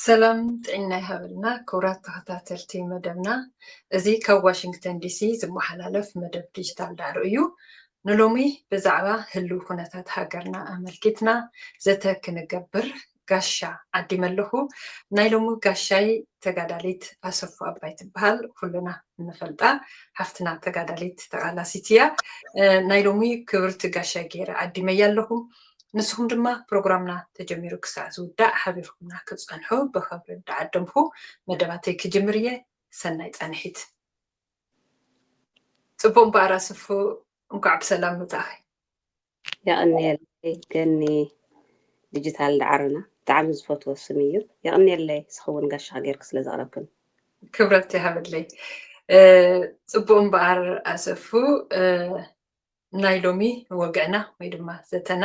ሰላም ጥዕና ይሃብልና ክቡራት ተኸታተልቲ መደብና እዚ ካብ ዋሽንግተን ዲሲ ዝመሓላለፍ መደብ ዲጂታል ዳዕሮ እዩ ንሎሚ ብዛዕባ ህልው ኩነታት ሃገርና ኣመልኪትና ዘተ ክንገብር ጋሻ ዓዲመ ኣለኹ ናይ ሎሚ ጋሻይ ተጋዳሊት ኣሰፉ ኣባይ ትበሃል ኩሉና ንፈልጣ ሓፍትና ተጋዳሊት ተቓላሲት እያ ናይ ሎሚ ክብርቲ ጋሻይ ገይረ ዓዲመ እያ ኣለኹ ንስኹም ድማ ፕሮግራምና ተጀሚሩ ክሳዕ ዝውዳእ ሓቢርኩምና ክትፀንሑ ብኸብሪ እንዳዓደምኩ መደባተይ ክጅምር እየ ሰናይ ፀንሒት ፅቡቅ እምበኣር ኣሰፉ እንኳዕ ብሰላም መፃኺ يقنيلي كني ديجيتال دعرنا تعمل فوتو سميو يقنيلي سخون قاش غير كسل زغربكم ክብረት ይሃብለይ ፅቡቅ እምበኣር ኣሰፉ ናይ ሎሚ ወግዕና ወይ ድማ ዘተና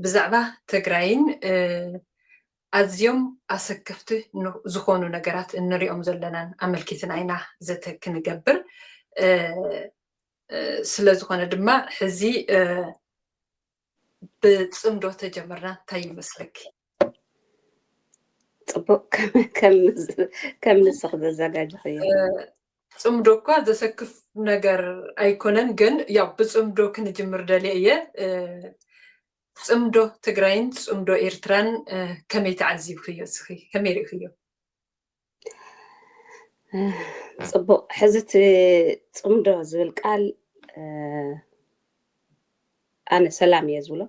ብዛዕባ ትግራይን ኣዝዮም ኣሰከፍቲ ዝኾኑ ነገራት እንሪኦም ዘለናን ኣመልኪትና ኢና ዘተ ክንገብር ስለ ዝኾነ ድማ ሕዚ ብፅምዶ ተጀመርና እንታይ ይመስለኪ ፅቡቅ ከም ንስኽ ዘዘጋጅ እየ ፅምዶ እኳ ዘሰክፍ ነገር ኣይኮነን ግን ያው ብፅምዶ ክንጅምር ደልየ እየ ፅምዶ ትግራይን ፅምዶ ኤርትራን ከመይ ተዓዚብክዮ እስኺ ከመይ ሪእክዮ ፅቡቅ ሕዚ እቲ ፅምዶ ዝብል ቃል ኣነ ሰላም እየ ዝብሎ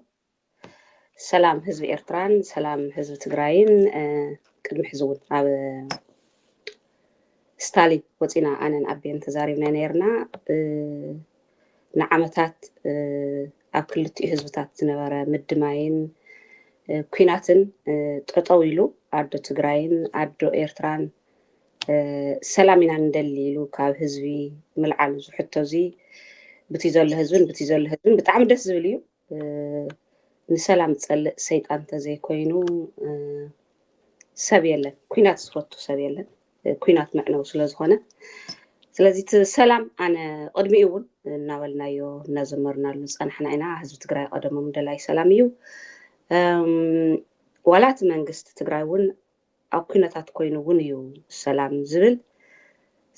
ሰላም ህዝቢ ኤርትራን ሰላም ህዝቢ ትግራይን ቅድሚ ሕዚ እውን ኣብ ስታሊን ወፂና ኣነን ኣቤን ተዛሪብና ነርና ንዓመታት ኣብ ክልቲኡ ህዝብታት ዝነበረ ምድማይን ኩናትን ጠጠው ኢሉ ኣዶ ትግራይን ኣዶ ኤርትራን ሰላም ኢና ንደሊ ኢሉ ካብ ህዝቢ ምልዓል ዝሕቶ እዚ ብቲ ዘሎ ህዝብን ብጣዕሚ ደስ ዝብል እዩ ንሰላም ዝፀልእ ሰይጣን እንተዘይኮይኑ ሰብ የለን ኩናት ዝፈቱ ሰብ የለን ኩናት መዕነው ስለዝኾነ ስለዚ እቲ ሰላም ኣነ ቅድሚኡ እውን እናበልናዮ እናዘመርናሉ ፀናሕና ኢና ህዝቢ ትግራይ ቀደሞም ደላይ ሰላም እዩ ዋላ እቲ መንግስቲ ትግራይ እውን ኣብ ኩነታት ኮይኑ እውን እዩ ሰላም ዝብል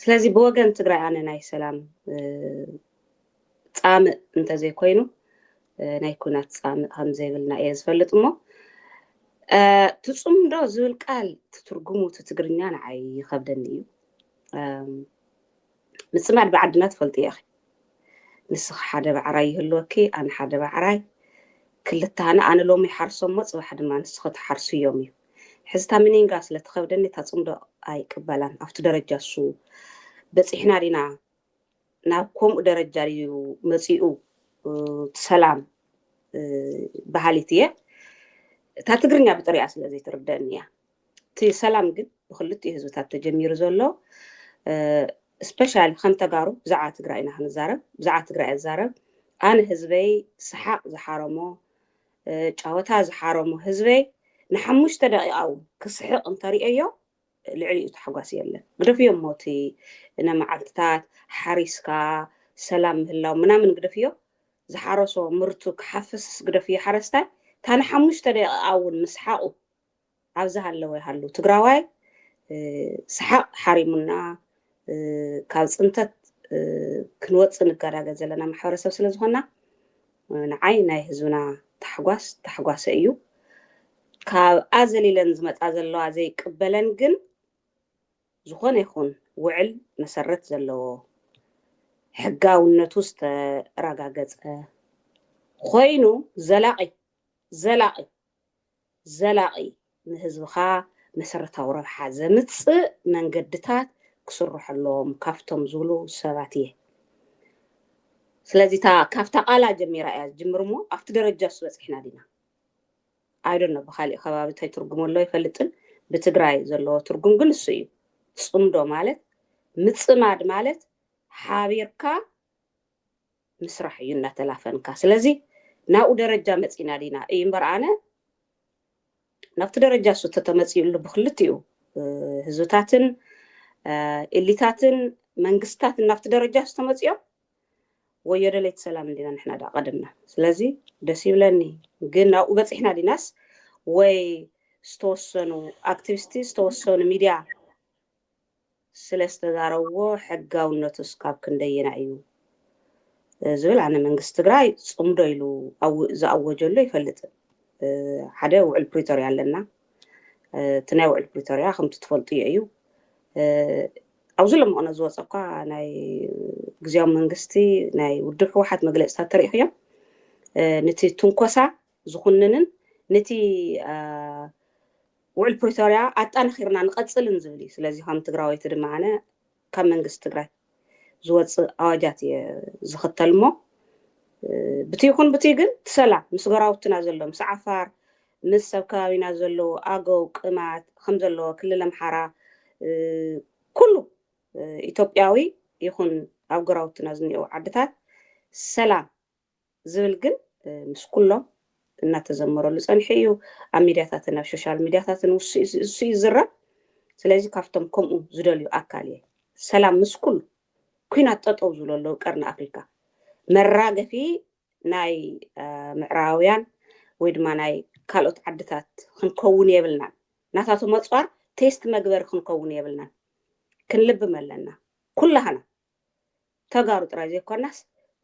ስለዚ ብወገን ትግራይ ኣነ ናይ ሰላም ፃምእ እንተዘይኮይኑ ናይ ኩናት ፃምእ ከም ዘይብልና እየ ዝፈልጥ እሞ ትፅምዶ ዝብል ቃል ትትርጉሙ ትግርኛ ንዓይ ይከብደኒ እዩ ምፅማድ ብዓድና ትፈልጥ እያ ንስኽ ሓደ ባዕራይ ይህልወኪ ኣነ ሓደ ባዕራይ ክልተና ኣነ ሎሚ ሓርሶም ሞ ፅባሕ ድማ ንስኽ ትሓርሱ እዮም እዩ ሕዝታ ምኒንጋ ስለትከብደኒ እታ ፅምዶ ኣይቅበላን ኣብቲ ደረጃ እሱ በፂሕና ዲና ናብ ከምኡ ደረጃ ድዩ መፂኡ ሰላም ባህሊት እየ እታ ትግርኛ ብጥሪኣ ስለዘይትርድአኒ እያ እቲ ሰላም ግን ብክልቲኡ ህዝብታት ተጀሚሩ ዘሎ ስፔሻሊ ከም ተጋሩ ብዛዕባ ትግራይ ኢና ክንዛረብ ብዛዕባ ትግራይ ኣዛረብ ኣነ ህዝበይ ሰሓቅ ዝሓረሞ ጫወታ ዝሓረሞ ህዝበይ ንሓሙሽተ ደቂቃ እውን ክስሕቅ እንተሪአዮ ልዕሊኡ ተሓጓስ የለን ግደፍዮም ሞቲ ነመዓልትታት ሓሪስካ ሰላም ምህላው ምናምን ግደፍዮ ዝሓረሶ ምርቱ ክሓፍስ ግደፍዮ ሓረስታይ ታነ ሓሙሽተ ደቂቃ እውን ምስሓቁ ኣብዛ ሃለወ ይሃሉ ትግራዋይ ሰሓቅ ሓሪሙና ካብ ፅንተት ክንወፅእ ንገዳገ ዘለና ማሕበረሰብ ስለዝኾና ንዓይ ናይ ህዝብና ተሓጓሰ እዩ ካብኣ ዘሊለን ዝመፃ ዘለዋ ዘይቅበለን ግን ዝኾነ ይኹን ውዕል መሰረት ዘለዎ ሕጋውነቱ ዝተረጋገፀ ኮይኑ ዘላቂ ንህዝብኻ መሰረታዊ ረብሓ ዘምፅእ መንገድታት ክስርሑ ኣለዎም ካብቶም ዝብሉ ሰባት እየ ስለዚ ካብታ ቃላ ጀሚራ እያ ዝጅምር እሞ ኣብቲ ደረጃ እሱ በፂሕና ዲና ኣይዶነ ብካሊእ ከባቢ እንታይ ትርጉም ኣሎ ይፈልጥን ብትግራይ ዘለዎ ትርጉም ግን እሱ እዩ ፅምዶ ማለት ምፅማድ ማለት ሓቢርካ ምስራሕ እዩ እናተላፈንካ ስለዚ ናብኡ ደረጃ መፂና ዲና እዩ እምበር ኣነ ናብቲ ደረጃ እሱ ተተመፂኡሉ ብክልቲኡ ህዝብታትን ኤሊታትን መንግስታትን ናብቲ ደረጃ እሱ ተመፂኦም ወዮ ደለይት ሰላም እንዲና ንሕና ዳ ቀደምና ስለዚ ደስ ይብለኒ ግን ናብኡ በፂሕና ዲናስ ወይ ዝተወሰኑ ኣክቲቪስቲ ዝተወሰኑ ሚድያ ስለዝተዛረብዎ ሕጋውነቱ እስካብ ክንደየና እዩ ዝብል ኣነ መንግስቲ ትግራይ ፅምዶ ኢሉ ዝኣወጀሉ ይፈልጥን ሓደ ውዕል ፕሪቶርያ ኣለና እቲ ናይ ውዕል ፕሪቶርያ ከምቲ ትፈልጥዮ እዩ ኣብዚ ለምኾነ ዝወፀ እኳ ናይ ግዝያዊ መንግስቲ ናይ ውድብ ሕወሓት መግለፂታት ተሪእኽዮም ነቲ ትንኮሳ ዝኹንንን ነቲ ውዕል ፕሪቶርያ ኣጣናኺርና ንቐፅልን ዝብል እዩ ስለዚ ከም ትግራዋይቲ ድማ ኣነ ካብ መንግስቲ ትግራይ ዝወፅእ ኣዋጃት እየ ዝኽተል እሞ ብቲ ይኹን ብቲ ግን ሰላም ምስ ገራውትና ዘሎ ምስ ዓፋር ምስ ሰብ ከባቢና ዘሎ ኣገው ቅማት ከም ዘለዎ ክልል ኣምሓራ ኩሉ ኢትዮጵያዊ ይኹን ኣብ ገራውትና ዝኒአው ዓድታት ሰላም ዝብል ግን ምስ ኩሎም እናተዘመረሉ ፀኒሑ እዩ ኣብ ሚድያታትን ኣብ ሶሻል ሚድያታትን እሱ ይዝረብ ስለዚ ካብቶም ከምኡ ዝደልዩ ኣካል እየ ሰላም ምስ ኩሉ ኩናት ጠጠው ዝብለሉ ቀርኒ ኣፍሪካ መራገፊ ናይ ምዕራባውያን ወይ ድማ ናይ ካልኦት ዓድታት ክንከውን የብልናን ናታቱ መፅዋር ቴስት መግበሪ ክንከውን የብልናን ክንልብም ኣለና ኩላህና ተጋሩ ጥራይ ዘይኮናስ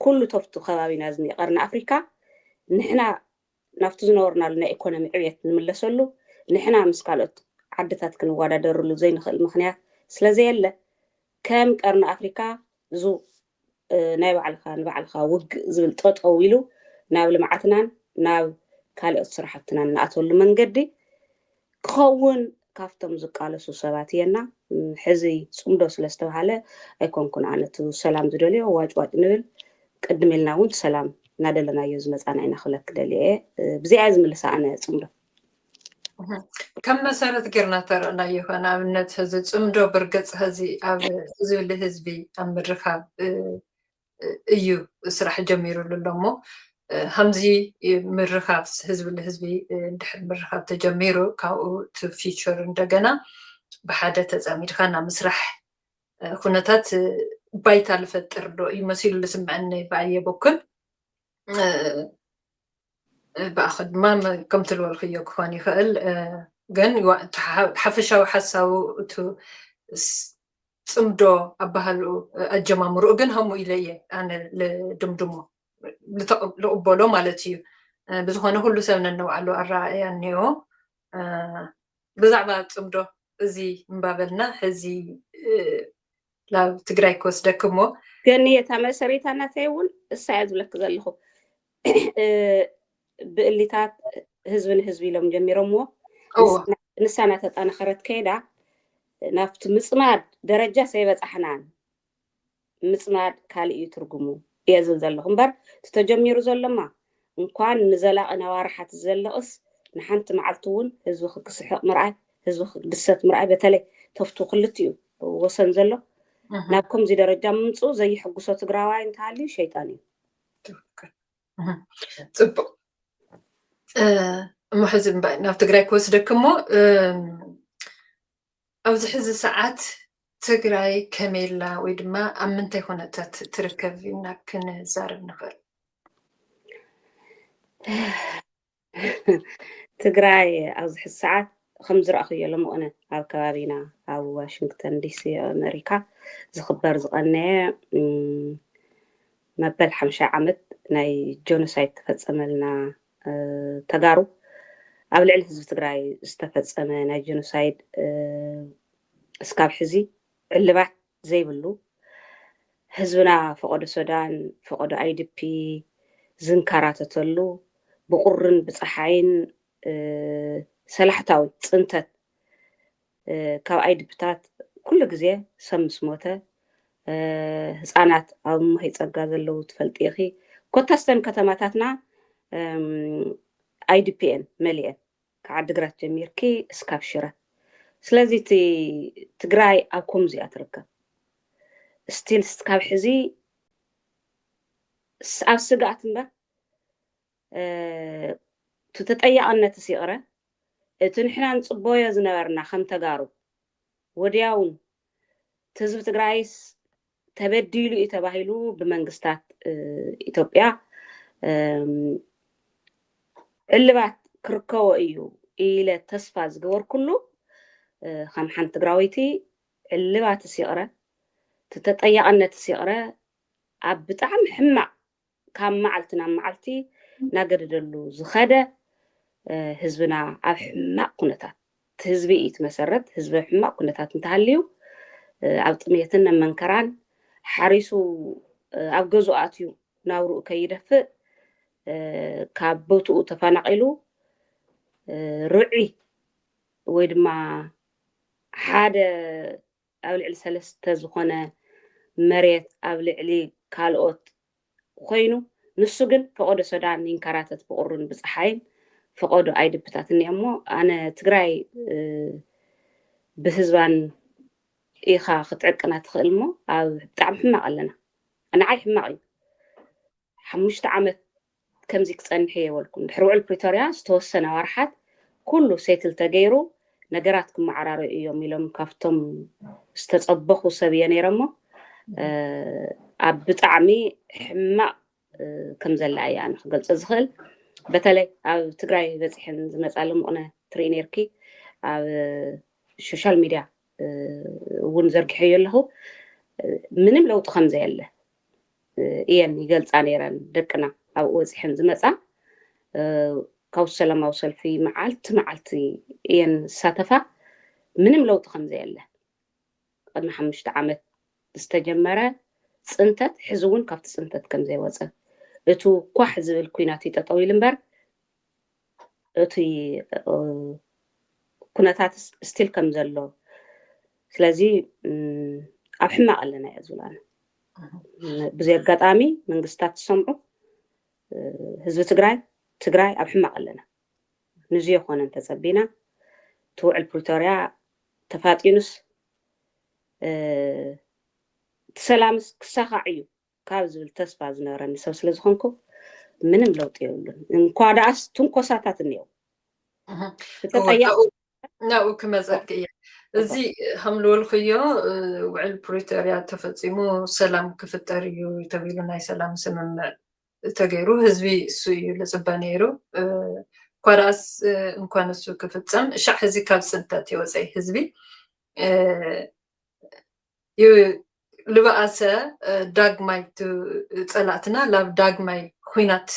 ኩሉ ተፍቱ ከባቢና ዝኒአ ቀርኒ ኣፍሪካ ንሕና ናብቲ ዝነበርናሉ ናይ ኢኮኖሚ ዕብየት ንምለሰሉ ንሕና ምስ ካልኦት ዓድታት ክንወዳደርሉ ዘይንኽእል ምክንያት ስለዘየለ ከም ቀርኒ ኣፍሪካ ዙ ናይ ባዕልካ ንባዕልካ ውግእ ዝብል ጠጠው ኢሉ ናብ ልምዓትናን ናብ ካልኦት ስራሕትናን ንኣተወሉ መንገዲ ክኸውን ካብቶም ዝቃለሱ ሰባት እየና ሕዚ ፅምዶ ስለዝተባሃለ ኣይኮንኩን ኣነቱ ሰላም ዝደልዮ ዋጭዋጭ ንብል ቅድም ኢልና እውን ሰላም እናደለናዮ ዝመፃና ኢና ክብለክ ደልየ ብዚኣ ዝምልሳ ኣነ ፅምዶ ከም መሰረት ጌርና ተረእናዮ ኾነ ኣብነት ህዚ ፅምዶ ብርገፅ ህዚ ኣብ ዝብል ህዝቢ ኣብ ምርካብ እዩ ስራሕ ጀሚሩሉ ኣሎ እሞ ከምዚ ምርካብ ህዝቢ ንህዝቢ እንድሕር ምርካብ ተጀሚሩ ካብኡ ቲ ፊቸር እንደገና ብሓደ ተፀሚድካ ናብ ምስራሕ ኩነታት ባይታ ዝፈጥር ዶ እዩ መሲሉ ዝስምዐኒ ብኣየ በኩል ብኣኸ ድማ ከምቲ ዝበልክዮ ክኾን ይኽእል ግን ሓፈሻዊ ሓሳቡ እቲ ፅምዶ ኣባሃልኡ ኣጀማምርኡ ግን ከምኡ ኢለ እየ ኣነ ልድምድሞ ዝቕበሎ ማለት እዩ ብዝኾነ ኩሉ ሰብ ነነባዕሉ ኣረኣእያ እኒኦ ብዛዕባ ፅምዶ እዚ እምባበልና ሕዚ ናብ ትግራይ ክወስደክሞ ገኒ እታ መሰሪታ እናተይ እውን እሳ እያ ዝብለክ ዘለኹ ብእሊታት ህዝቢ ንህዝቢ ኢሎም ጀሚሮምዎ ንሳ እናተጠናኸረት ከይዳ ናብቲ ምፅማድ ደረጃ ሰይበፃሕናን ምፅማድ ካሊእ እዩ ትርጉሙ እየ ዝብል ዘለኹ እምበር ተጀሚሩ ዘሎማ እንኳን ንዘላቒ ነዋርሓት ዘለቕስ ንሓንቲ መዓልቲ እውን ህዝቢ ክክስሕቕ ምርኣይ ህዝቢ ክድሰት ምርኣይ በተለይ ተፍቱ ክልትኡ ወሰን ዘሎ ናብ ከምዚ ደረጃ ምምፅኡ ዘይሕጉሶ ትግራዋይ እንተሃልዩ ሸይጣን እዩ ፅቡቅ እሞ ሕዚ ናብ ትግራይ ክወስደክሞ ኣብዚ ሕዚ ሰዓት ትግራይ ከመይላ ወይ ድማ ኣብ ምንታይ ኩነታት ትርከብ ኢልና ክንዛረብ ንኽእል ትግራይ ኣብዚ ሕዚ ሰዓት ከም ዝረኣኽዮ ሎምቕነ ኣብ ከባቢና ኣብ ዋሽንግተን ዲሲ ኣሜሪካ ዝኽበር ዝቐነየ መበል 50 ዓመት ናይ ጆኖሳይድ ተፈፀመልና ተጋሩ ኣብ ልዕሊ ህዝቢ ትግራይ ዝተፈፀመ ናይ ጆኖሳይድ እስካብ ሕዚ ዕልባት ዘይብሉ ህዝብና ፈቆዶ ሱዳን ፈቆዶ ኣይዲፒ ዝንከራተተሉ ብቁርን ብፀሓይን ሰላሕታዊ ፅንተት ካብ ኣይዲፒታት ኩሉ ግዜ ሰብ ምስ ሞተ ህፃናት ኣብ ሞሄ ፀጋ ዘለው ትፈልጢ ኢኺ ኮታስተን ከተማታትና ኣይዲፒኤን መሊአን ካብ ዓዲግራት ጀሚርኪ እስካብ ሽረ ስለዚ እቲ ትግራይ ኣብ ከምዚ እያ ትርከብ ስቲል እስካብ ሕዚ ኣብ ስጋኣት እምበር እቲ ተጠያቕነት ሲቕረ እቲ ንሕና ንፅበዮ ዝነበርና ከም ተጋሩ ወዲያውን እቲ ህዝቢ ትግራይስ ተበዲሉ እዩ ተባሂሉ ብመንግስታት ኢትዮጵያ ዕልባት ክርከቦ እዩ إلى تسفاز جور كله خم حن تجراويتي اللي بعد تسيقرة تتطيع أن تسيقرة عبتعم حمع كم معلتنا معلتي نقدر له زخدة حزبنا عب حمع كنتات حزبي يتمسرت حزب حمع كنتات نتهليو عب طميتنا منكران حريسو عب جزءاتيو ناورو كيدفع كابوتو تفانقلو رعي ويدما حدا أولع سلسته زخنا مريت أولع كالوت خوينو نسجن فقد سودان ينكراتت بقرن بصحين فقد أيد بتاعتني أمو أنا تجري بحزبان إيخا خطعك أنا تخلمو أو تعم حماق لنا أنا عاي حماقي حموش تعمت كم زيك تصنحي والكون حروع البريطانيا استوسنا ورحت كله سيتل تغيرو نجراتكم معرار يوم يلوم كافتم استطبخوا سبيا نيرمو بطعمي حما كم زلا يعني قلت أزخل بتلي أو تجري بزحن زمزعلم أنا ترينيركي أو السوشيال ميديا ونزرق حيو له منم لو تخمز يله يعني قلت عنيران دكنا أو وزحن زمزع كوصل ما وصل في معلتي يعني ساتفا منم لو تخمز يله قد ما حمشت عمت استجمرة صنتت حزون كافت صنتت كم زي وصل اتو كواح زبل كويناتي تطويل مبر اتي كناتات ستيل كم زلو سلازي أبحما لنا يا زولان بزي قطامي من قستات السمعو حزب تجراي أبحما لنا نجي خونا انت سبينا توع البروتوريا تفاتينس تسلامس كساقعيو كابز بالتسفى زنارني سو سلازخونكو منم لوط يقولون انكو داس تنكوساتات اليوم ناو كما زكية زي حملوا الخيو وعلى البريتاريا تفصيمو سلام كفتاريو يتبيلو ناي سلام سمم تغيرو هزبي سوي لزبانيرو كوراس انكوان السو كفتسم شع هزي كاب سنتات يوزي هزبي لبقاسة داغماي تسألاتنا لاب داغماي خوينات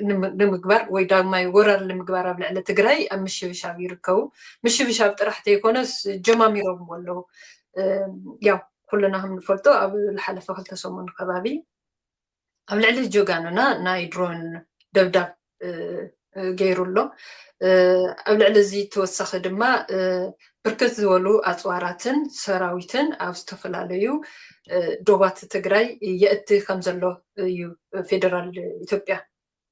نمقبر وي داغماي ورر لمقبر بلعلة تقراي أم مشي بشاب يركو مشي بشاب ترحت يكونس جماميرهم ولو ياو كلنا هم نفرطو أو الحلفة خلطة سومون قبابي أم لعلة جوغانونا ناي درون دبداب غيرو له أو لعلة زي توسخ دما بركز زولو أطواراتن سراويتن أو استفلاليو دوبات تقراي يأتي خمزلو يو فيدرال إثيوبيا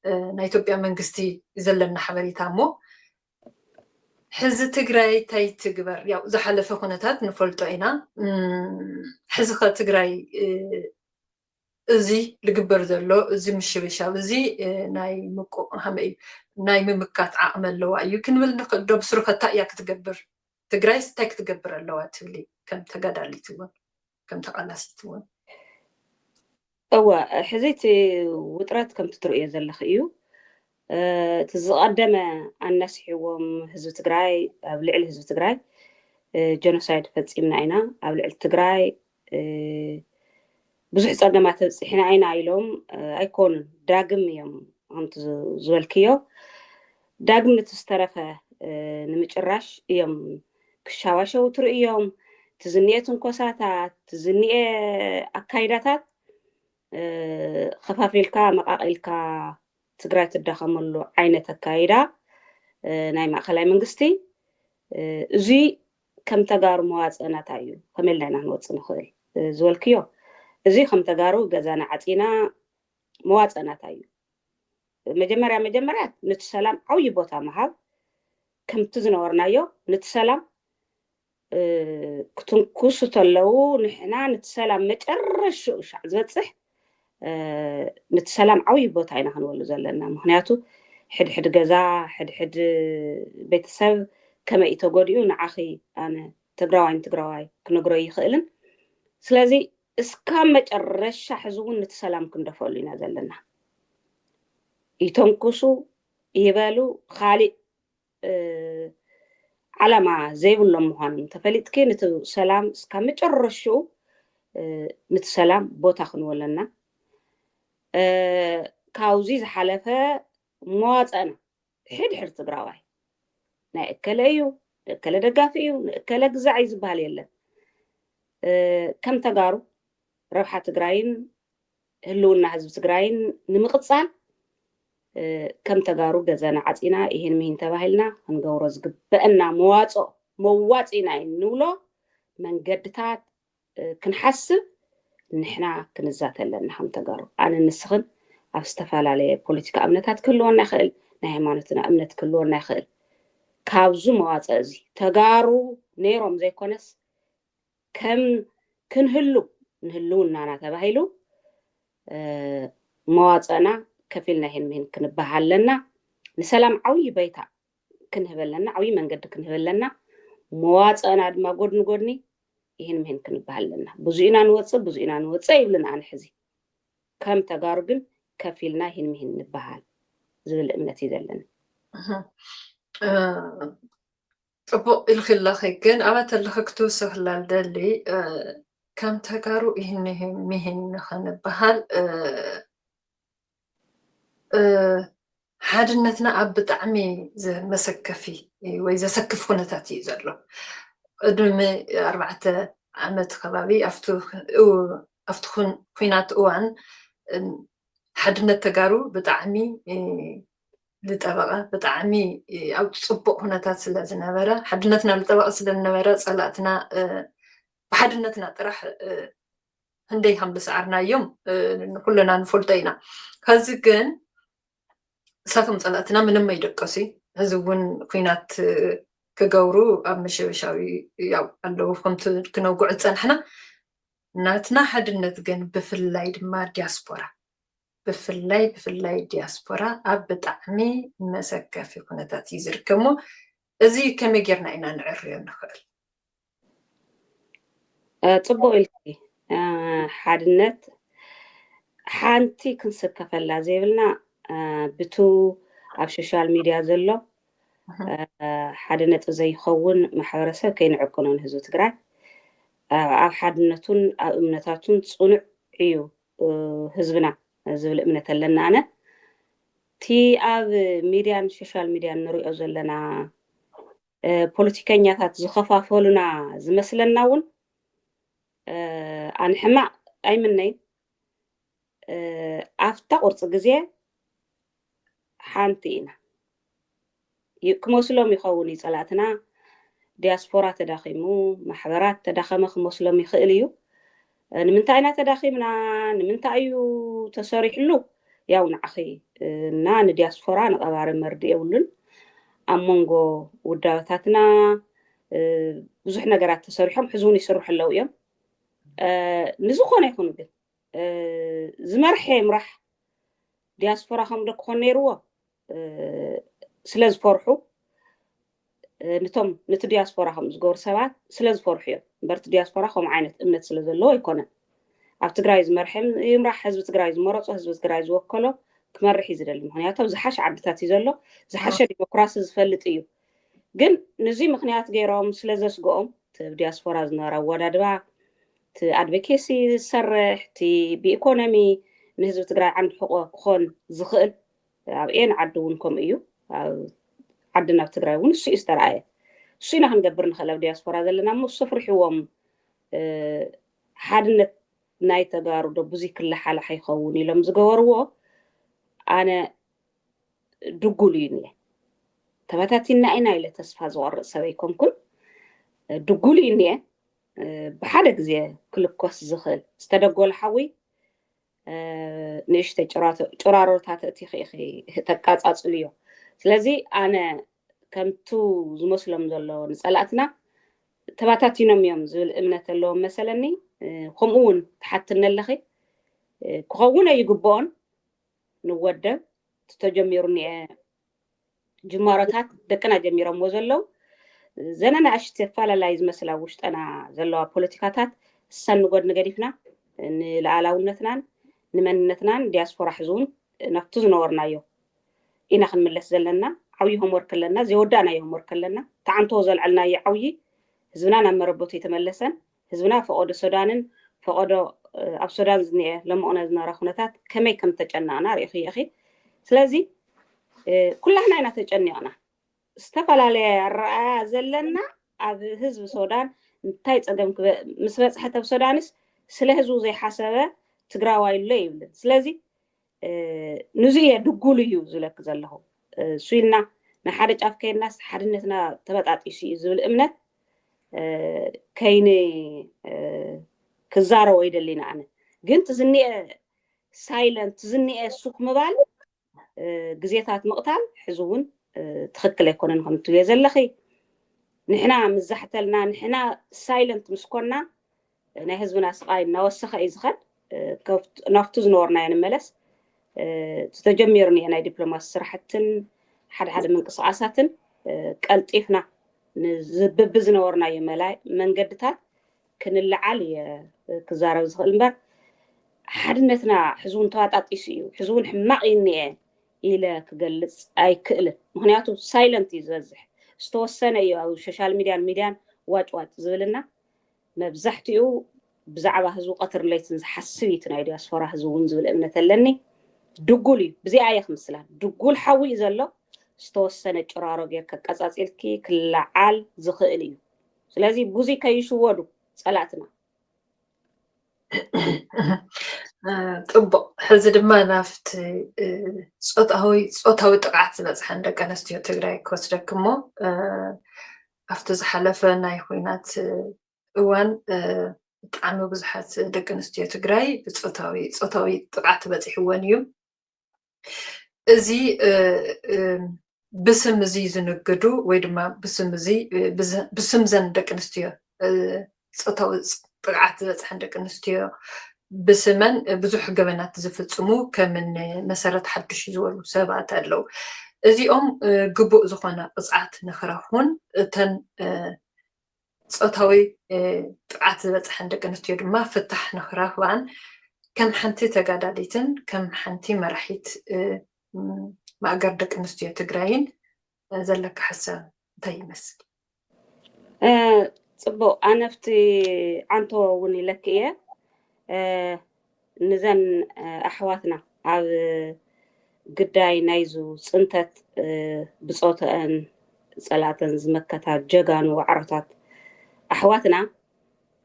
نا إثيوبيا منغستي زلنا حبريتا مو حز تقراي تاي تقبر ياو زحلفة كونتات نفلتو إنا حز خا تقراي زي لقبر زلو زي مشي بشاب زي ناي مكو همي ناي ممكات عامل لو أيو كنبل نقدر بسرعة تأياك تقبر تقرايس تاك تقبر اللوات اللي كم تقدر تون كم تقلص تون هو حزيتي وطرات كم تطرقي زلخيو تزقدم الناس حيوم حزب تقراي بلعل حزب تقراي جينوسايد فتصيمنا عينا بلعل تقراي بزح صدمات حنا عينا عيلهم ايكون داغم يوم انت زولكيو داغم نتسترفه نمጭራሽ يوم كشاواشو تريوم تزنيتن كوساتات تزنيه اكايداتات خفافيلكا مقاقيلكا تقراي تدخملو عينه اكايدا ناي ماخلاي منغستي زي كم تغار مواصنات ايو كملنا نوصن خيل زولكيو زي كم تغارو غزانا عطينا مواصنات ايو مجمريا نتسلام عوي بوتا مهاب كم تزنورنايو نتسلام كتنكوسو تلو نحنا نتسلام مጨረሽ ሻዕ ዝበፅሕ نتسلام عوي بوتا ኢና ክንወሉ ዘለና ምክንያቱ ሕድሕድ ገዛ ሕድሕድ ቤተሰብ ከመይ ተጎዲኡ ንዓኺ ኣነ ትግራዋይ ክነግሮ ይኽእልን ስለዚ እስካብ መጨረሻ ሕዝውን ንትሰላም ክንደፈሉ ኢና ዘለና ይተንኩሱ ይበሉ ካሊእ علامة زي بلهم هان تفلت كينت سلام كمجر رشوا نتسلام بوتاخن ولنا كاوزي حلفة موات أنا حد تقراوي نأكليو نأكل دقافيو نأكل جزعي زبالي يلا كم تقارو روحة تقراين هلونا حزب تقراين نمقصال كم تقارو جزانا عطينا إهن مين تباهلنا هنجورز بأننا مواتنا إنولو من قدتات كنحسب نحنا كنزات لنا هم تقارو أنا نسخن أستفعل عليه بوليتيكا أمنتات كلون نخل نهمانتنا أمنت كلون نخل كابزو مواتزي تقارو نيروم زي كونس كم كنهلو نهلونا أنا تباهلو مواتنا كفيلنا هن مهن كنبهال لنا نسلام عوي بيتا كنهبل لنا عوي من قد كنهبل لنا مواتنا عد ما قدني ይህን ምን ክንባልና ብዙኢና ንወጽእ ይብልና አንሕዚ ከም ተጋርግን ከፊልና ይህን ምን ንባሃል ዝብል እምነት ይዘለን ጥቡቅ ኢልክለኺ ግን ኣባተለኺ ክትውስኽላል ደሊ ከም ተጋሩ ይህን ምን ንኽንባሃል ሓድነትና ኣብ ብጣዕሚ ዘመሰከፊ ወይ ዘሰክፍ ኩነታት እዩ ዘሎ ቅድሚ 4 ዓመት ከባቢ ኣብቲ ኩናት እዋን ሓድነት ተጋሩ ብጣዕሚ ዝጠበቐ ብጣዕሚ ኣብ ፅቡቅ ኩነታት ስለ ዝነበረ ሓድነትና ዝጠበቐ ስለ ዝነበረ ፀላእትና ብሓድነትና ጥራሕ ክንደይ ከም ዝሰዓርናዮም ኩልና ንፈልጦ ኢና ከዚ ግን እሳቶም ፀላእትና ምንም ኣይደቀሱ እዚ እውን ኩናት ክገብሩ ኣብ መሸበሻዊ ያው ኣለዉ ከምቲ ክነጉዕ ፀንሕና ናትና ሓድነት ግን ብፍላይ ድማ ዲያስፖራ ብፍላይ ዲያስፖራ ኣብ ብጣዕሚ መሰከፊ ኩነታት እዩ ዝርከብ እሞ እዚ ከመይ ጌርና ኢና ንዕርዮ ንኽእል ፅቡቅ ኢልኪ ሓድነት ሓንቲ ክንስከፈላ ዘይብልና ብቱ ኣብ ሶሻል ሚድያ ዘሎ ሓደ ነጥብ ዘይኸውን ማሕበረሰብ ከይንዕቅኖ ንህዝቢ ትግራይ ኣብ ሓድነቱን ኣብ እምነታቱን ፅኑዕ እዩ ህዝብና ዝብል እምነት ኣለና ኣነ እቲ ኣብ ሚድያን ሶሻል ሚድያን ንሪኦ ዘለና ፖለቲከኛታት ዝኸፋፈሉና ዝመስለና እውን ኣነ ሕማቅ ኣይምነይን ኣፍታ ቁርፂ ግዜ ሓንቲ ኢና ክመስሎም ይኸውን እዩ ፀላእትና ዲያስፖራ ተዳኺሙ ማሕበራት ተዳኸመ ክመስሎም ይኽእል እዩ ንምንታይ ኢና ተዳኺምና ንምንታይ እዩ ተሰሪሕሉ ያው ንዓኺ እና ንዲያስፖራ ንቐባሪ መርዲ የብሉን ኣብ መንጎ ውዳበታትና ብዙሕ ነገራት ተሰሪሖም ሕዝውን ይስርሑ ኣለዉ እዮም ንዝኾነ ይኹን ግን ዝመርሐ ምራሕ ዲያስፖራ ከም ዶ ክኾን ነይርዎ ስለ ዝፈርሑ ነቲ ዲያስፖራ ከም ዝገበሩ ሰባት ስለ ዝፈርሑ እዮም እምበርቲ ዲያስፖራ ከምኡ ዓይነት እምነት ስለ ዘለዎ ኣይኮነን ኣብ ትግራይ ዝመርሐ ይምራሕ ህዝቢ ትግራይ ዝመረፆ ህዝቢ ትግራይ ዝወከሎ ክመርሕ እዩ ዝደሊ ምክንያቱ ዝሓሸ ዓድታት እዩ ዘሎ ዝሓሸ ዲሞክራሲ ዝፈልጥ እዩ ግን ነዚ ምክንያት ገይሮም ስለ ዘስግኦም እቲ ዲያስፖራ ዝነበረ ኣወዳድባ እቲ ኣድቮኬሲ ዝሰርሕ እቲ ብኢኮኖሚ ንህዝቢ ትግራይ ዓንዲ ሕቆ ክኾን ዝኽእል ኣብ ኤን ዓዲ እውን ከምኡ እዩ ዓድና ኣብ ትግራይ እውን እሱ እዩ ዝተረኣየ እሱ ኢና ክንገብር ንኽእል ኣብ ዲያስፖራ ዘለና እሞ ሰፍርሕዎም ሓድነት ናይ ተጋሩ ዶ ብዙይ ክለሓልሓ ይኸውን ኢሎም ዝገበርዎ ኣነ ድጉል እዩ እኒአ ተበታቲና ኢና ኢለ ተስፋ ዝቆርፅ ሰብ ኣይኮንኩን ድጉል እዩ እኒአ ብሓደ ግዜ ክልኮስ ዝኽእል ዝተደጎለ ሓዊ ንእሽተይ ጭራሮታት እቲ ተቃፃፅሉ እዮም ስለዚ ኣነ ከምቱ ዝመስሎም ዘሎ ንፀላእትና ተባታቲኖም እዮም ዝብል እምነት ኣለዎም መሰለኒ ከምኡ እውን ተሓትነ ኣለኺ ክኸውን ኣይግብኦን ንወደብ ተጀሚሩ እኒአ ጅማሮታት ደቅና ጀሚሮምዎ ዘለው ዘነና ኣሽተፈላለዩ ዝመስላ ውሽጠና ዘለዋ ፖለቲካታት እሳንጎድ ንገዲፍና ንላዕላውነትናን ንመንነትናን ዲያስፖራ ሕዝውን ናብቲ ዝነበርናዮ ኢና ክንምለስ ዘለና عويهم وركلنا زودانا يهم وركلنا تعنتو زلعلنا يعوي هزبنا نمربوت يتملسن هزبنا فقود السودان فقود أب السودان زنية لما أنا زنا رخنتات كمي كم تجنّعنا يا أخي سلازي كلنا هنا تجنّعنا استفعل على الرأي زلنا أب هزب السودان انتايت أقام مسبت حتى السودانس سلهزو زي حسابه تقراوي الليل سلازي نزيه دقوليو زلك زلهم سويلنا نحرج أفكار الناس حرنتنا تبعت إشي زول إمنت كيني كزارة ويد اللي نعنى قلت زني سايلنت زني سوق مبال جزيتات مقتل حزون تخكل يكون إنهم تجازل لخي نحنا مزحت لنا نحنا سايلنت مسكونا نهزبنا سقاي نوسخ إزخد كفت نفتز نورنا يعني ملس تتجميرني أنا دبلوماسي صراحةً حد من قصاصاتن قلطيفنا نزببزنا ورنا يملاي من قدتات كن العالي كزارب زخل مبر حدنتنا حزون تواطاطيسيو حزون حماقيني إلى كقلص أي كئل مهنياتو سايلنت يزوزح استوسنا أو سوشيال ميديان واج زبلنا مبزحتيو بزعبه هزو قطر ليتن حسبيتنا يدي أسفاره هزون زبل أمنة لني دقولي بزي آيخ مثلا دقول حوي زلو استوسنا جرارو جيرك كقصاصيلكي كلعال زخئليو سلازي بوزي كيشودو صلاتنا طبق حزي ድማ ናፍቲ ፆታዊ ጥቃዓት ዝበፅሐን ደቂ ኣንስትዮ ትግራይ ክወስደክ እሞ ኣብቲ ዝሓለፈ ናይ ኩናት እዋን ብጣዕሚ ብዙሓት ደቂ ኣንስትዮ ትግራይ ፆታዊ ጥቃዓት በፂሕወን እዩ እዚ ብስም እዚ ዝንግዱ ወይ ድማ ብስም ዘን ደቂ ኣንስትዮ ፆታዊ ጥቃዓት ዝበፅሐን ደቂ ኣንስትዮ بسمن بزح جبنات زفتسمو كمن مسارات حدش يزولو سبعة اللو زي جبو زخنا قصعات نخرهون تن صوتاوي قعات بتح عندك نستير ما فتح نخرهوان كم حنتي تقعداتن كم حنتي مرحيت ما أقدرك نستير تقراين زلك حسا تيمس صبو أنا فتي عنتو وني لك إيه نزن أحواتنا على قداي نايزو سنتت بصوتن صلاتن زمكتات جغان وعرتات أحواتنا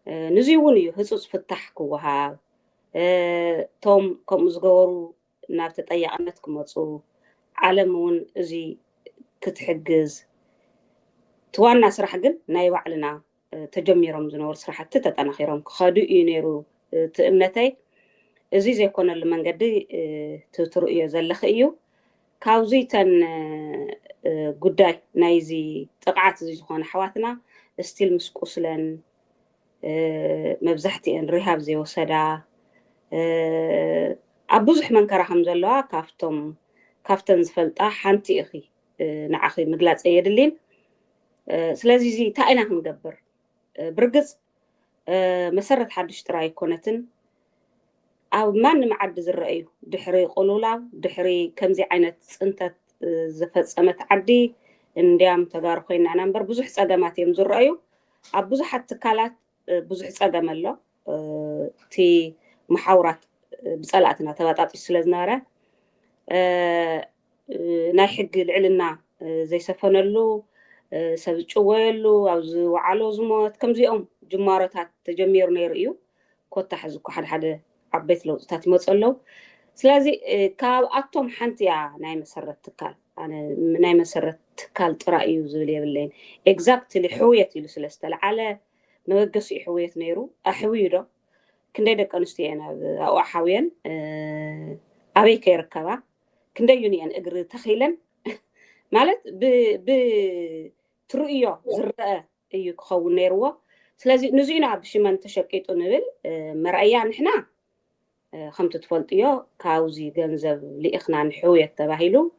نزيونيو هسوس فتح كوها توم كم زغورو نافت طيقنتكم وصو عالمون زي كتحجز توانا سرحقن ناي وعلنا تجميرهم زنور سرحة تتناخيرهم خادو ينيرو تأمنتي زي يكون المنجدي تترؤية زلخيو كاوزيتن قداي نايزي تقعت زي زخون حواتنا استيل مسكوسلن مبزحتي ان رهاب زي وسدا أبوزح من كراهم زلوا كافتن زفلطا حانتي اخي نعخي مقلاص ايدلين سلازي زي تاينا هنقبر برقص مسرت حدش تراي كونتن أو ما نمعد زرقيو دحري قلولا دحري كم زي عينت انت زفت سمت عدي انديام تدار خوينا نمبر بزح صدمات يم زرقيو أب بزح التكالات بزح صدم الله تي محاورات بصلاتنا تباطاطي سلازناره ناي حق العلنا زي سفنلو سبچويلو او وعلو زموت كم زيهم جمارتات تجمير نيريو كوتا حزكو حد عبيت لو تات مصلو سلازي كاب اتوم حنتيا ناي مسرت تكال انا ناي مسرت تكال طرايو زبل يبلين اكزاكتلي حويتي لسلستل على نوقس حويت نيرو احويدو كندي دك انستي انا او حاوين ابي كيركبا كندي يونيان اجر تخيلن مالت ب ترؤيو زرقة ايو كخون نيروا سلازي نزينا بشمان تشكيتو نبل مرأيا نحنا خمت تفلطيو كاوزي جنزب لإخنا نحوية تباهيلو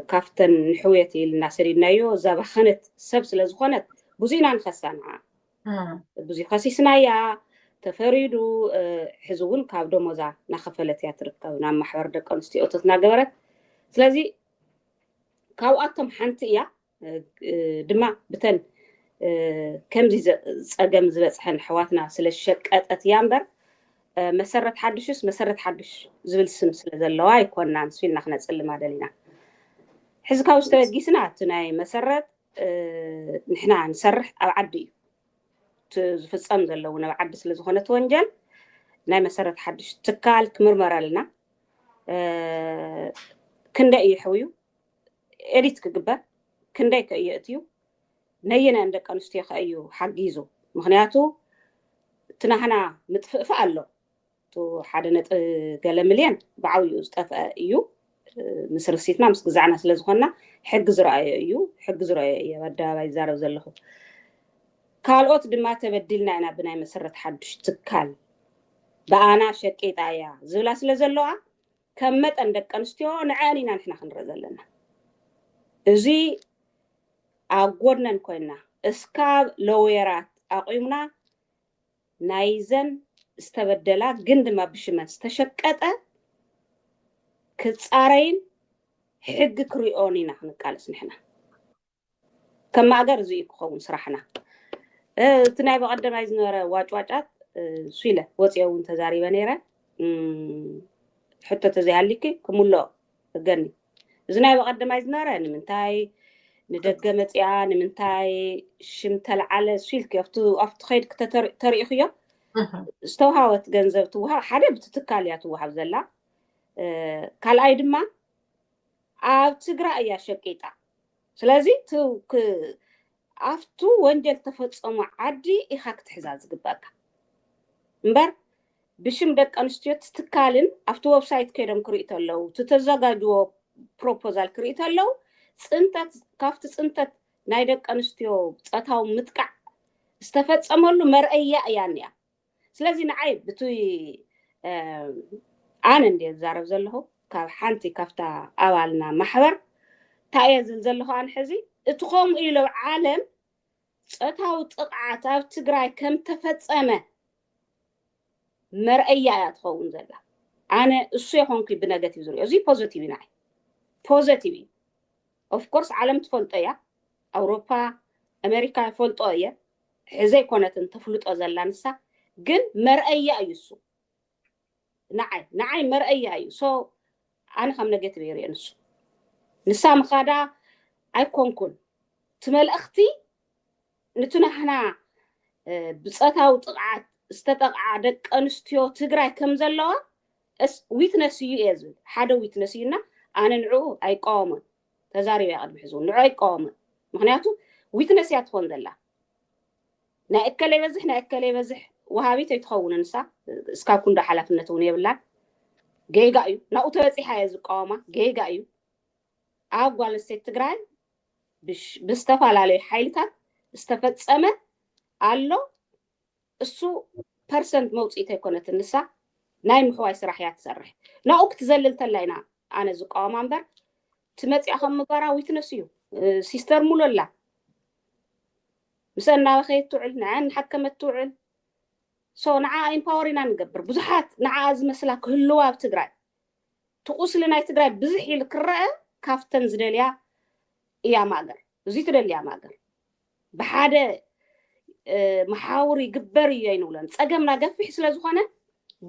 كافتن نحوية الناصري نايو زابخنت سبس لزخونت بوزينا نخسان بوزي خسيسنا يا تفريدو حزون كابدو موزا نخفلت يا تركب نعم محور دك أنستي أوتتنا قبرت سلازي ካብኣቶም ሓንቲ እያ ድማ ብተን ከምዚ ፀገም ዝበፅሐን ሕዋትና ስለ ሸቀጠት እያ እምበር መሰረት ሓድሽስ መሰረት ሓድሽ ዝብል ስም ስለ ዘለዋ ይኮናን ስኢልና ክነፅልማ ደሊና ሕዚ ካብ ዝተበጊስና እቲ ናይ መሰረት ንሕና ንሰርሕ ኣብ ዓዲ እዩ ዝፍፀም ዘለዉ ናብ ዓዲ ስለ ዝኾነት ወንጀል ናይ መሰረት ሓድሽ ትካል ክምርመረልና ክንደይ እዩ ሕውዩ ኤዲት ክግበር ክንደይ ከእየእትዩ ነየነ ደቂ ኣንስትዮ ከእዩ ሓጊዙ ምክንያቱ ትናህና ምጥፍእፋእ ኣሎ ሓደ ነጥብ ገለ ሚልዮን ብዓብዩ ዝጠፍአ እዩ ምስ ርሲትና ምስ ግዛዕና ስለ ዝኾንና ሕጊ ዝረኣዮ እዩ ሕጊ ዝረኣዮ እየ ኣደባባይ ይዛረብ ዘለኹ ካልኦት ድማ ተበዲልና ኢና ብናይ መሰረት ሓድሽ ትካል ብኣና ሸቂጣ እያ ዝብላ ስለ ዘለዋ ከም መጠን ደቂ ኣንስትዮ ንዓን ኢና ንሕና ክንርኢ ዘለና እዚ ኣብ ጎድነን ኮይና እስካብ ሎዌራት ኣቑምና ናይዘን ዝተበደላ ግን ድማ ብሽመን ዝተሸቀጠ ክፃረይን ሕጊ ክሪኦን ኢና ክንቃልስ ንሕና ከም ማእገር እዚ ክኸውን ስራሕና እቲ ናይ በቀደማይ ዝነበረ ዋጭዋጫት ስኢለ ወፂኦ እውን ተዛሪበ ነይረ ሕቶ ተዘይሃሊኪ ክምሎ ገኒ እዚ ናይ በቀደማይ ዝነበረ ንምንታይ ንደገ መፅያ ንምንታይ ሽም ተልዓለ ስኢልክ ኣብቲ ከይድ ተሪኢኽዮ ዝተውሃወት ገንዘብ ትውሃብ ሓደ ብትትካል እያ ትውሃብ ዘላ ካልኣይ ድማ ኣብ ትግራይ እያ ሸቂጣ ስለዚ ኣብቱ ወንጀል ተፈፀሙ ዓዲ ኢኻ ክትሕዛ ዝግባእካ እምበር ብሽም ደቂ ኣንስትዮ ትትካልን ኣብቲ ዌብሳይት ከይዶም ክሪኢ ተለዉ ተዘጋጅዎ ፕሮፖዛል ክሪኢ ተለዉ ፅንተት ካብቲ ፅንተት ናይ ደቂ ኣንስትዮ ፀታዊ ምጥቃዕ ዝተፈፀመሉ መርአያ እያ እኒኣ ስለዚ ንዓይ ብቱይ ኣነ እንደ ዝዛረብ ዘለኹ ካብ ሓንቲ ካብታ ኣባልና ማሕበር እንታይ እየ ዝብል ዘለኹ ኣነ ሕዚ እቲ ከምኡ ኢሉ ዓለም ፀታዊ ጥቕዓት ኣብ ትግራይ ከም ተፈፀመ መርአያ እያ ትኸውን ዘላ ኣነ እሱ ይኾንኩ ብነገቲቭ ዝሪኦ እዚ ፖዚቲቭ ኢና ፖዚቲቭ ኦፍ ኮርስ ዓለም ትፈልጦ እያ ኣውሮፓ ኣሜሪካ ይፈልጦ እየ ሕዘይ ኮነትን ተፍልጦ ዘላ ንሳ ግን መርአያ እዩ እሱ ንዓይ መርአያ እዩ ሶ ኣነ ከም ነጌቲቭ ይሪኦ ንሱ ንሳ ምኻዳ ኣይኮንኩን ትመልእኽቲ ንትናሕና ብፀታዊ ጥቕዓት ዝተጠቕዓ ደቂ ኣንስትዮ ትግራይ ከም ዘለዋ ዊትነስ እዩ እየ ዝብል ሓደ ዊትነስ እዩና ኣነ ንዕኡ ኣይቃወሞን ተዛሪበ ይቐድሚ ሕዙ ንዕኡ ኣይቃወሞን ምክንያቱ ዊትነስ እያ ትኾን ዘላ ናይ እከለ ይበዝሕ ናይ እከለ ይበዝሕ ወሃቢት ኣይትኸውን ንሳ እስካብ ኩንዶ ሓላፍነት እውን የብላን ጌጋ እዩ ናብኡ ተበፂሓ እየ ዝቃወማ ጌጋ እዩ ኣብ ጓል ኣንስተይቲ ትግራይ ብዝተፈላለዩ ሓይልታት ዝተፈፀመ ኣሎ እሱ ፐርሰንት መውፅኢት ኣይኮነት ንሳ ናይ ምሕዋይ ስራሕ እያ ትሰርሕ ናብኡ ክትዘልል ተላ ኢና ኣነ ዝቃወማ እምበር ትመፅያ ከም ምግባራ ዊትነስ እዩ ሲስተር ሙሉ ኣላ ምስ እናበኸየት ትውዕል ንዓን ሓከመት ትውዕል ሶ ንዓ ኢምፓወር ኢና ንገብር ብዙሓት ንዓ ዝመስላ ክህልዋ ኣብ ትግራይ ትቁስሊ ናይ ትግራይ ብዙሕ ኢሉ ክረአ ካፍተን ዝደልያ እያ ማእገር እዚ ትደልያ ማእገር ብሓደ መሓውር ይግበር እዩ ኣይንብሎን ፀገምና ገፊሕ ስለ ዝኾነ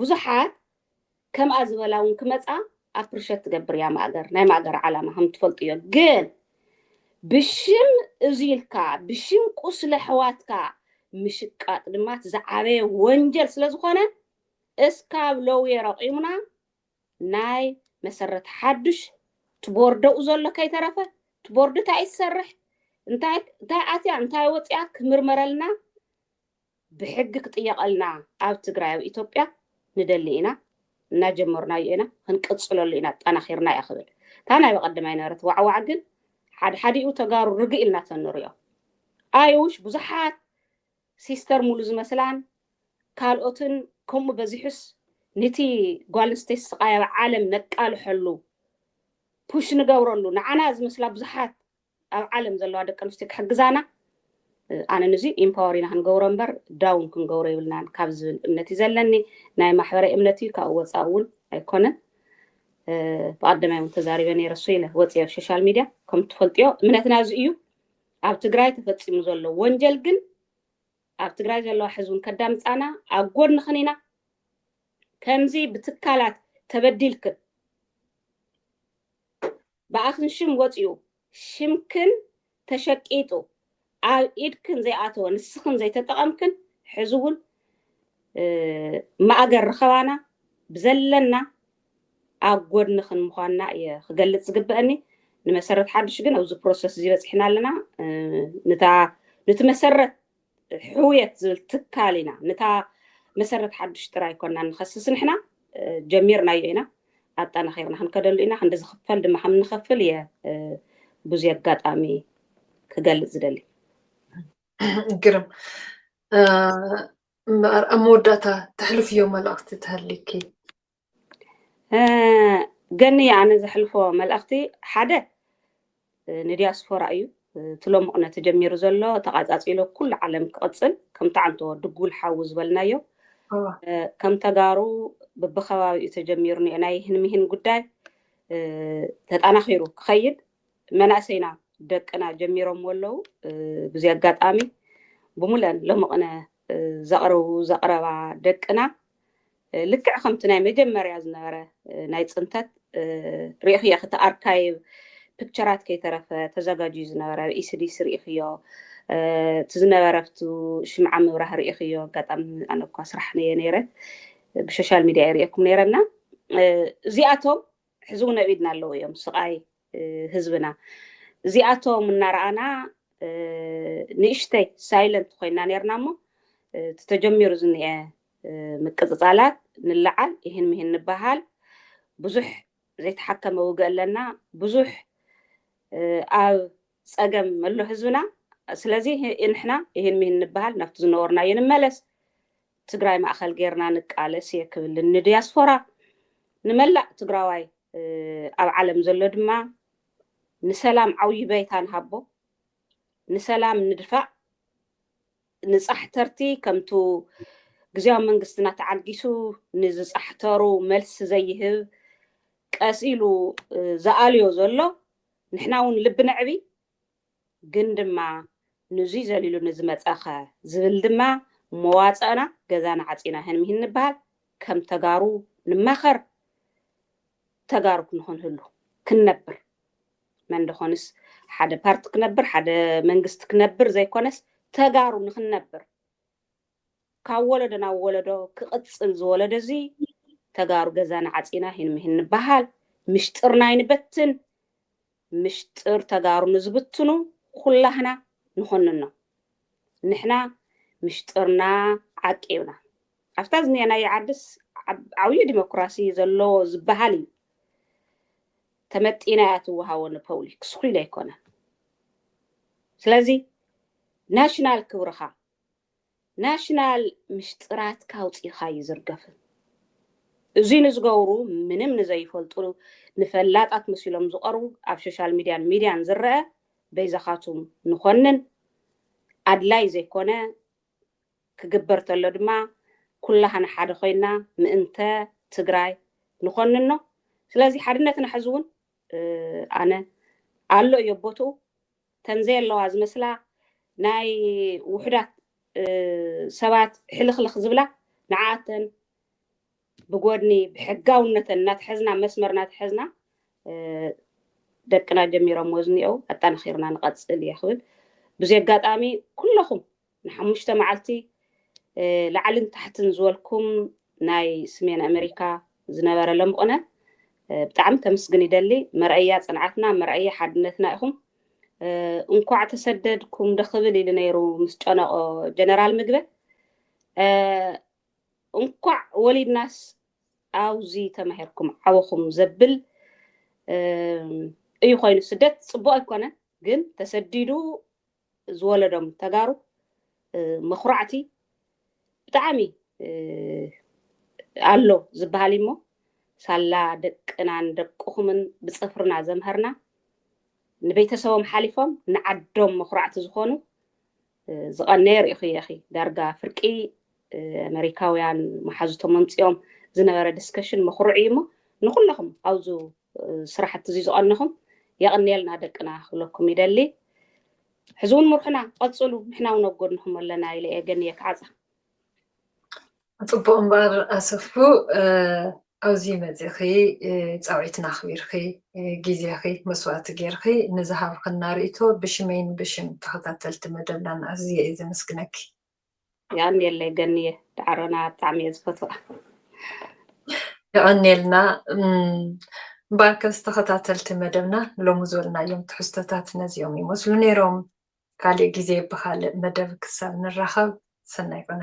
ብዙሓት ከምኣ ዝበላ እውን ክመፃ ኣፕሪሸት ትገብር እያ ማእገር ናይ ማእገር ዓላማ ከም ትፈልጡ እዮ ግን ብሽም እዚ ኢልካ ብሽም ቁስሊ ኣሕዋትካ ምሽቃጥ ድማ ዝዓበየ ወንጀል ስለ ዝኾነ እስካብ ሎዌር ኣቑሙና ናይ መሰረት ሓድሽ ትቦርደኡ ዘሎ ከይተረፈ ትቦርድ እንታይ ይሰርሕ እንታይ ኣትያ እንታይ ወፅያ ክምርመረልና ብሕጊ ክጥየቐልና ኣብ ትግራይ ኣብ ኢትዮጵያ ንደሊ ኢና እናጀመርናዮ ኢና ክንቅፅለሉ ኢና ጠናኺርና እያ ክብል እታ ናይ በቐዳማይ ነበረት ዋዕዋዕ ግን ሓድሓዲኡ ተጋሩ ርግእ ኢልና ተንሪኦ ኣይውሽ ብዙሓት ሲስተር ሙሉ ዝመስላን ካልኦትን ከምኡ በዚሑስ ነቲ ጓል ኣንስተይቲ ስቃይ ኣብ ዓለም ነቃልሐሉ ፑሽ ንገብረሉ ንዓና ዝመስላ ብዙሓት ኣብ ዓለም ዘለዋ ደቂ ኣንስትዮ ክሕግዛና ኣነ ነዚ ኢምፓወር ኢና ክንገብሮ እምበር ዳውን ክንገብሮ ይብልናን ካብ ዝብል እምነት እዩ ዘለኒ ናይ ማሕበራዊ እምነት እዩ ካብ ወፃእ እውን ኣይኮነን بقدم يوم تزاربني رسولة واتساب السوشيال ميديا كم تفلتيو من تنازئيو أب تجري تفتسي مزلو وانجل جن أب تجري جلو حزون كدام أنا أقول نخنينا كمزي بتكالات تبديلك بآخر شم واتيو شمكن تشكيتو إيدكن زي آتو نسخن زي تتقامكن حزون ما أجر رخوانا بزلنا أقول نخن مخانا يخجلت زجبأني نمسرت حدش جنا وز بروسس زي بس إحنا لنا نتمسرت حوية تكالينا مسرت حدش تراي كنا نخصص إحنا جميرنا يعينا أتانا خيرنا هنكدل لنا هندز خفل دم حمن خفل يا بوزيات قات أمي خجلت زدلي قرم أموداتا تحلف يوم الأخت تهلكي جني يعني زحلفه ملأختي حدا ندياسفورا أيو تلوم أنا تجمير زلوا تقاطع إلى كل عالم قصل كم تعنتو دقول حوز بالنايو كم تجارو ببخوا تجميرني أنا يهنمهن قداي تتأنا خيرو خيد مناسينا دك أنا جميرهم ولو بزيادات آمي بمولان لما أنا زقروا دك أنا لك خمتنا مجمر يازنا نايت أنتت ريخي أخت أركايف بيكتشرات كي ترف تزاجاجي زنارة إيسدي سريخيو تزنارفتو شمع مراه ريخيو قطعم أنا كسرحني نيرة بشوشال ميديا ريكم نيرنا زياتهم حزونا بيدنا اللو يوم سقاي هزبنا زياتهم من نرانا نيشتي سايلنت خوينا نيرنامو تتجمير زنية مكزالات نلعل يهن مهن نبهال بزح زي تحكم وقال لنا بزح أو سأجم ملو حزبنا سلازي إحنا يهن مهن نبهال نفت زنورنا ينملس تجراي ما أخل غيرنا نقالس يكبل الندياسفورا نملأ تجراوي أو عالم زلد ما نسلام عوي بيتان هبو نسلام ندفع نصحترتي كمتو جزيا منقصنا تعالجيسو نزصحترو ملس زيه قاسيلو زاليو زلو نحناون لبنا عبي جندما نزي زليلو نزمت أخا زبل دما مواصأنا جزانا عطينا هنمهن نبال كم تجارو نمخر تجارو كنهون هلو كنبر من دخونس حدا بارت كنبر حدا منقصت كنبر زي كونس تجارو نخنبر كولدنا ولدو كقصل زولد زي تجارو جزانا عطينا هنمهن نبال مشترنا ينبتن مشتر تجارو نزبتنو كلهنا نخننا نحنا مشترنا عقيبنا أفتازني أنا يعدس عوية ديمقراطية زلو زبهالي تمتينا أتوهاون بوليك سخري ليكونا سلازي ناشنال كورخا ناشنال مشترات كاوتي خاي زرقفن زين زغورو منم نزي فلطرو نفلات أتمسيلهم زقرو أب سوشيال ميديا نزرقه بيزخاتهم نخنن أدلاي زي كونا كجبرت اللدما كلها نحاد خوينا مئنتا تجراي نخننه سلازي حدنا تنحزون أنا قالوا يبوتو تنزيل لو عز مثلا ناي وحدات سبات حلخ زبلة نعاتن بقولني بحجاونة نات حزنا مسمر نات حزنا دكنا جميرة موزني أو أتان خيرنا نقص اللي ياخذ بزي قاطامي كلهم نحمشت معلتي لعلن تحت نزولكم ناي سمين أمريكا زنبر لمقنا بتعم كمسجن يدلي مرأيات صنعتنا مرأية حدنتنا إخم انكوع تسددكم دخبلي لنيرو مسجنا جنرال مقبة انكوع ولي الناس أوزي تمهركم عوخم زبل أي خوين السدد صبوا أكونا جن تسددوا زولدهم تجارو مخرعتي بتعمي ألو زبالي مو سالا دقنا ندقخمن بصفرنا زمهرنا نبيتسوهم حالفهم نعدهم مخرعت زخونو زقنير إخي دارجا فرقي أمريكاويان محازتهم منطيهم زنبرة ديسكشن مخرعي مو نخلهم أوزو صراحة تزيزو أنهم يغنيلنا دقنا خلوكم يدلي حزون مرحنا قصلوا إحنا ونقولهم لنا إلى أجنية كعزة ጽቡቕ እምበር ኣሰፉ ኣብዚ መፂኺ ፃውዒትና ኣኽቢርኺ ግዜኺ መስዋእቲ ጌርኺ ንዝሃብክና ርእቶ ብሽመይን ብሽም ተኸታተልቲ መደብና ኣዝየ እየ ዘመስግነኪ يغنيلي جنية تعرنا تعميز فتوى ይቐኒየልና እምበርከስ ተኸታተልቲ መደብና ሎሚ ዝበልናዮም ትሕዝቶታት ነዚኦም ይመስሉ ነይሮም ካልእ ግዜ ብካልእ መደብ ክሳብ ንራኸብ ሰናይ ኮነ